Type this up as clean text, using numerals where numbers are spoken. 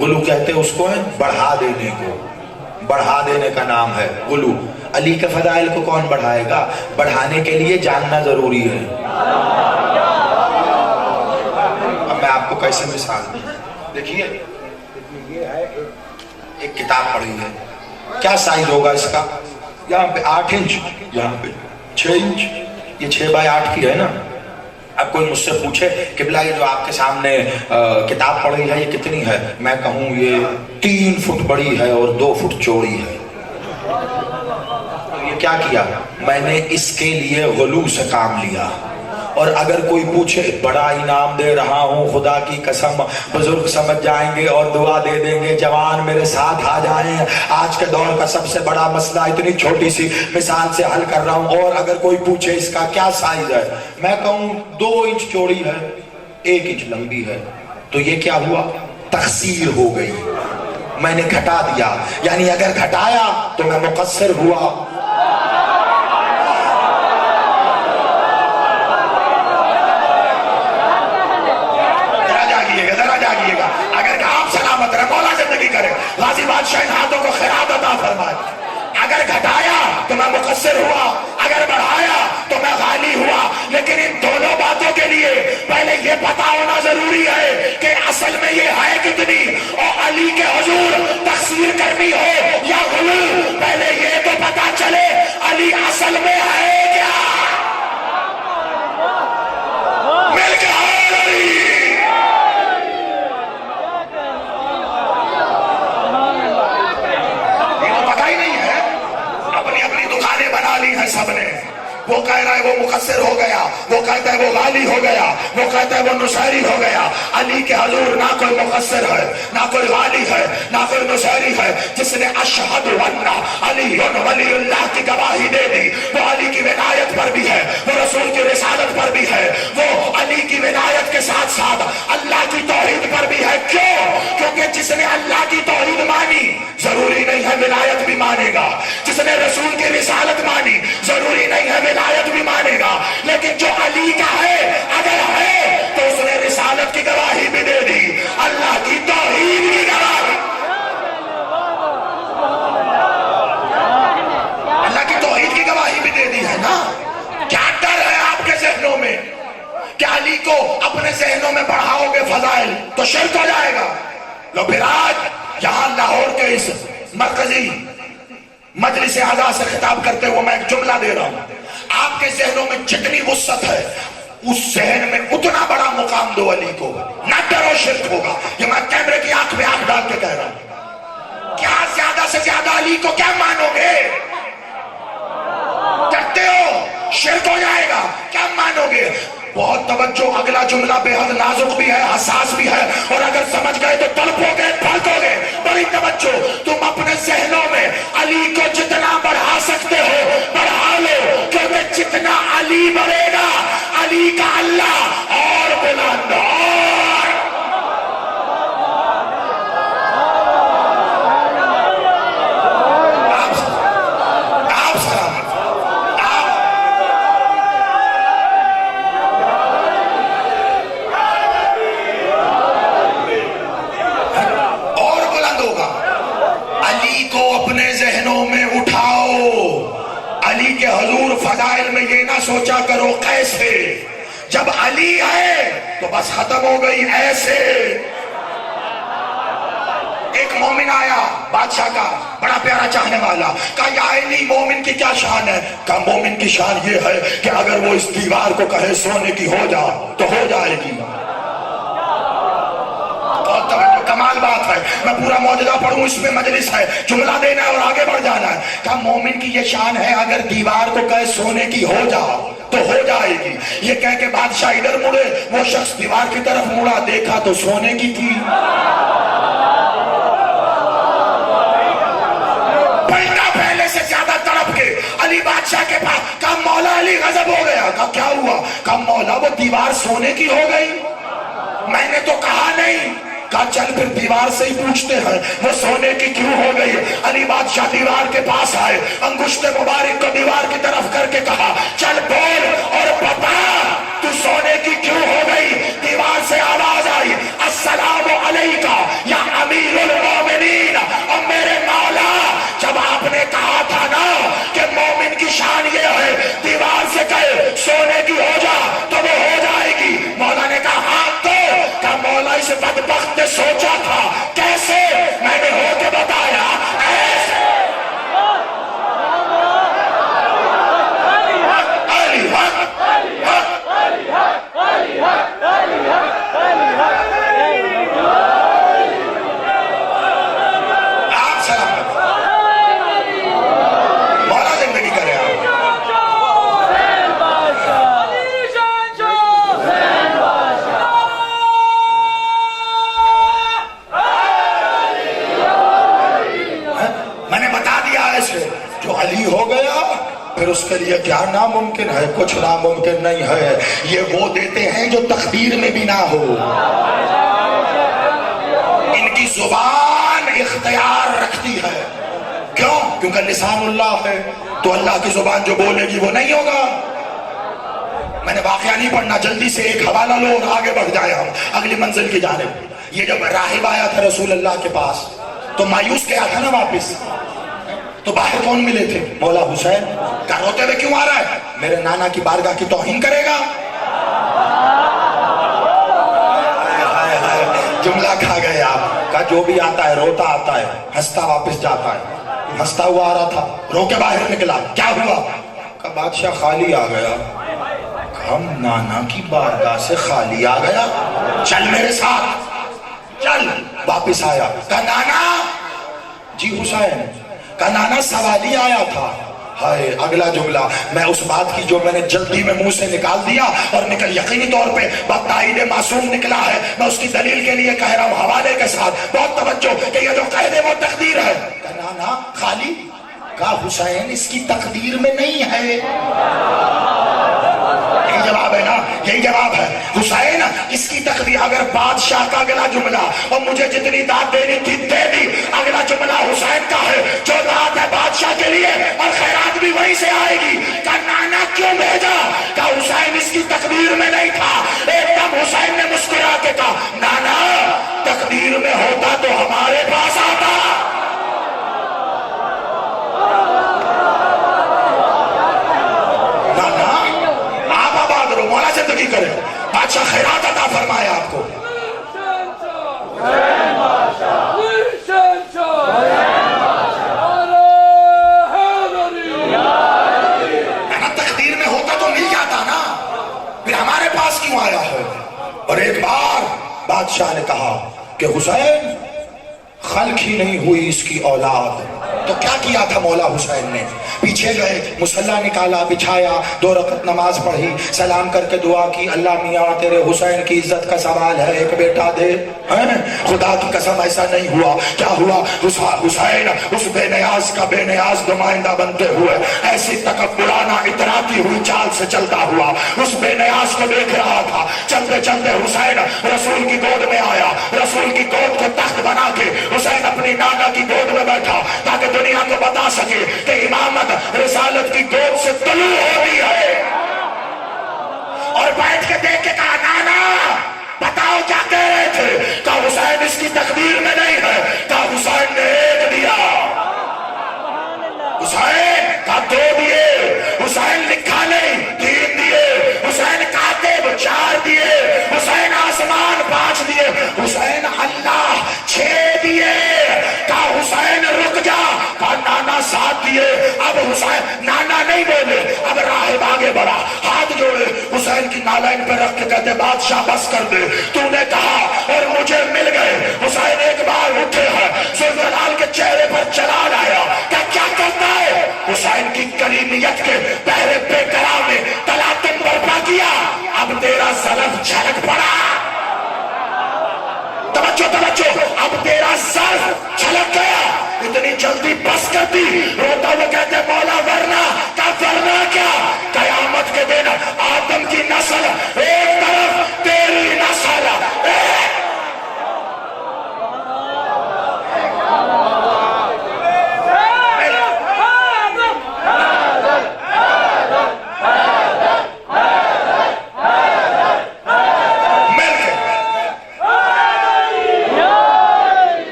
غلو کہتے ہیں اس کو ہے بڑھا دینے کو، بڑھا دینے کا نام ہے غلو۔ علی کے فضائل کو کون بڑھائے گا؟ بڑھانے کے لیے جاننا ضروری ہے۔ اب میں آپ کو کیسے مثال دوں؟ دیکھیے یہ ہے ایک کتاب پڑھی ہے، کیا سائز ہوگا اس کا؟ یہاں پہ 8 انچ، یہاں پہ 6 انچ، یہ 6 بائی 8 کی ہے نا۔ اب کوئی مجھ سے پوچھے کہ بلا یہ جو آپ کے سامنے کتاب پڑھی ہے یہ کتنی ہے؟ میں کہوں یہ 3 فٹ بڑی ہے اور 2 فٹ چوڑی ہے۔ تو یہ کیا کیا؟ میں نے اس کے لیے غلو سے کام لیا۔ اور اگر کوئی پوچھے بڑا انعام دے رہا ہوں خدا کی قسم، بزرگ سمجھ جائیں گے اور دعا دے دیں گے، جوان میرے ساتھ آ جائیں، آج کے دور کا سب سے بڑا مسئلہ اتنی چھوٹی سی مثال سے حل کر رہا ہوں۔ اور اگر کوئی پوچھے اس کا کیا سائز ہے، میں کہوں 2 انچ چوڑی ہے، 1 انچ لمبی ہے، تو یہ کیا ہوا؟ تخسیر ہو گئی، میں نے گھٹا دیا۔ یعنی اگر گھٹایا تو میں مقصر ہوا۔ غازی بادشاہ ان ہاتھوں کو خیرات عطا فرمائے۔ اگر گھٹایا تو میں مقصر ہوا، اگر بڑھایا تو میں غالی ہوا۔ لیکن ان دونوں باتوں کے لیے پہلے یہ پتا ہونا ضروری ہے کہ اصل میں یہ ہے کتنی، اور علی کے حضور تقسیر کرنی ہو یا غلو، پہلے یہ تو پتا چلے علی اصل میں ہے کیا۔ مل کے سب نے، وہ کہہ رہا ہے وہ مقصر ہو گیا، وہ کہتا ہے وہ غالی ہو گیا، وہ کہتا ہے وہ نشہری ہو گیا۔ علی کے حضور نہ کوئی مقصر ہے، نہ کوئی غالی ہے، نہ کوئی نشہری ہے۔ جس نے اشہد ان علی ولی اللہ کی گواہی دے دی، وہ علی کی ولایت پر بھی ہے، وہ رسول کی رسالت پر بھی ہے، وہ علی کی ولایت کے ساتھ ساتھ اللہ کی توحید پر بھی ہے۔ کیوں؟ کیونکہ جس نے اللہ کی توحید مانی ضروری نہیں ہے ولایت بھی مانے گا، جس نے رسول کی رسالت مانی ضروری نہیں ہے ولایت بھی مانے گا۔ لیکن جو علی کا ہے اگر ہے تو اس نے رسالت کی گواہی بھی دے دی، اللہ کی توحید کی گواہی، اللہ کی توحید کی گواہی بھی دے دی ہے نا۔ کیا ڈر ہے آپ کے ذہنوں میں کہ علی کو اپنے ذہنوں میں بڑھاؤ گے فضائل تو شرک ہو جائے گا؟ لو پھر آج یہاں لاہور کے اس مرکزی مجلس اعلیٰ سے خطاب کرتے ہوئے میں ایک جملہ دے رہا ہوں، آپ کے ذہنوں میں جتنی وسعت ہے اس ذہن میں اتنا بڑا مقام دو علی کو، نہ ڈرو شرک ہوگا۔ یہ میں کیمرے کی آنکھ میں آنکھ ڈال کے کہہ رہا ہوں۔ کیا زیادہ سے زیادہ علی کو کیا مانو گے؟ ڈرتے ہو شرک ہو جائے گا، کیا مانو گے؟ بہت توجہ، اگلا جملہ بے حد نازک بھی ہے، حساس بھی ہے، اور اگر سمجھ گئے تو تڑپو گے، پھڑکو گے۔ بڑی توجہ، تم اپنے ذہنوں میں علی کو جتنا بڑھا سکتے ہو بڑھا لو، کیونکہ جتنا علی بڑھے گا علی کا اللہ اور بلند میں یہ نہ سوچا کرو کیسے، جب علی ہے تو بس ختم ہو گئی ایسے۔ ایک مومن آیا بادشاہ کا، بڑا پیارا چاہنے والا، کہا یا علی مومن کی کیا شان ہے؟ کہا مومن کی شان یہ ہے کہ اگر وہ اس دیوار کو کہے سونے کی ہو جا تو ہو جائے گی۔ کمال بات ہے، میں پورا معجزہ پڑھوں اس میں مجلس ہے، جملہ دینا ہے اور آگے بڑھ جانا ہے۔ کہا مومن کی یہ شان ہے اگر دیوار کو کہے سونے کی ہو جا تو ہو جائے گی۔ یہ کہہ کے بادشاہ ادھر مڑے، وہ شخص دیوار کی طرف مڑا، دیکھا تو سونے کی تھی۔ پلٹا پہلے سے زیادہ تڑپ کے علی بادشاہ کے پاس، کہا مولا علی غضب ہو گیا۔ کہا کیا ہوا؟ کہا مولا وہ دیوار سونے کی ہو گئی، میں نے تو کہا نہیں۔ کہا چل پھر دیوار سے ہی پوچھتے ہیں وہ سونے کی کیوں ہو گئی۔ علی بادشاہ دیوار کے پاس آئے، انگشت مبارک کو دیوار کی طرف کر کے کہا چل بول اور بتا تو سونے کی کیوں ہو گئی۔ دیوار سے آواز آئی السلام علیکم یا امیر المومنین اور میرے مولا، جب آپ نے کہا تھا نا کہ مومن کی شان یہ ہے دیوار سے کہے سونے کی ہو جا تو وہ ہو جائے گی، مولا نے کہا ہاتھ تو کہ مولا اس بدبخت نے سوچا تھا کیسے، میں نے ہو کے بتایا ایسے۔ پھر اس کے لیے کیا ناممکن ہے؟ کچھ ناممکن نہیں ہے، یہ وہ دیتے ہیں جو تقدیر میں بھی نہ ہو۔ ان کی زبان اختیار رکھتی ہے، کیوں؟ کیونکہ لسان اللہ ہے، تو اللہ کی زبان جو بولے گی وہ نہیں ہوگا۔ میں نے واقعہ نہیں پڑھنا، جلدی سے ایک حوالہ لو اور آگے بڑھ جائے ہم اگلی منزل کی جانب۔ یہ جب راہب آیا تھا رسول اللہ کے پاس تو مایوس گیا تھا نا واپس، تو باہر کون ملے تھے؟ مولا حسین۔ کہا روتے ہوئے کیوں آ رہا ہے؟ میرے نانا کی بارگاہ کی توہین کرے گا؟ جملہ کھا گئے آپ کا، جو بھی آتا ہے روتا آتا ہے، ہنستا واپس جاتا ہے۔ ہنستا ہوا آ رہا تھا، رو کے باہر نکلا، کیا ہوا؟ کہا بادشاہ خالی آ گیا۔ ہم نانا کی بارگاہ سے خالی آ گیا، چل میرے ساتھ چل۔ واپس آیا، کہا نانا جی حسین، کہا نانا سوال ہی آیا تھا۔ ہائے اگلا جملہ، میں اس بات کی جو میں نے جلدی میں منہ سے نکال دیا اور نکل یقینی طور پہ بتائید معصوم نکلا ہے، میں اس کی دلیل کے لیے کہہ رہا ہوں حوالے کے ساتھ، بہت توجہ کہ یہ جو کہہ دے وہ تقدیر ہے۔ کہا نانا خالی؟ کہا حسین اس کی تقدیر میں نہیں ہے۔ یہی جواب ہے نا، یہی جواب ہے حسین اس کی تقدیر۔ اگر بادشاہ کا اگلا جملہ اور مجھے جتنی داد دینی تھی دے دی، اگلا جملہ حسین کا ہے جو داد ہے بادشاہ کے لیے اور خیرات بھی وہیں سے آئے گی۔ کہا نانا کیوں بھیجا؟ کہا حسین اس کی تقدیر میں نہیں تھا۔ ایک دم حسین نے مسکرا کے کہا نانا تقدیر میں ہوتا تو ہمارے پاس آتا۔ مولا زندگی کرے، بادشاہ خیرات عطا فرمائے آپ کو۔ تقدیر میں ہوتا تو مل جاتا نا، پھر ہمارے پاس کیوں آیا ہے؟ اور ایک بار بادشاہ نے کہا کہ حسین خلق ہی نہیں ہوئی اس کی اولاد، تو کیا کیا تھا مولا حسین نے؟ پیچھے گئے، مصلی نکالا، بچھایا، 2 رکعت نماز پڑھی، سلام کر کے دعا کی، اللہ میاں تیرے حسین کی عزت کا سوال ہے ایک بیٹا دے۔ خدا کی قسم ایسا نہیں ہوا۔ کیا ہوا؟ حسین اس بے نیاز کا بے نیاز نمائندہ بنتے ہوئے ایسی تکبرانہ اتراتی ہوئی چال سے چلتا ہوا اس بے نیاز کو دیکھ رہا تھا۔ چلتے چلتے حسین رسول کی گود میں آیا، رسول کی گود کو تخت بنا کے حسین اپنی نانا کی گود میں بیٹھا تاکہ دنیا کو بتا سکے کہ امامت رسالت کی گود سے طلوع ہوئی ہے، اور بیٹھ کے دیکھ کے کہا نانا بتاؤ کیا کہہ رہے تھے؟ کہا حسین اس کی تقدیر میں نہیں ہے۔ کہا حسین نے 1 دیا، حسین کہا 2 دیے، حسین لکھا نہیں 3 دیے، حسین کاتب 4 دیے، حسین آسمان 5 دیے، حسین اللہ 6 دیے۔ کہا حسین رک جا، کہا نانا 7 دیے۔ اب حسین نانا نہیں بولے، اب راہب آگے بڑھا، ہاتھ جوڑے حسین کی نالین پہ رکھ کے کہتے بادشاہ بس کر دے، تو نے کہا اور مجھے مل گئے۔ حسین ایک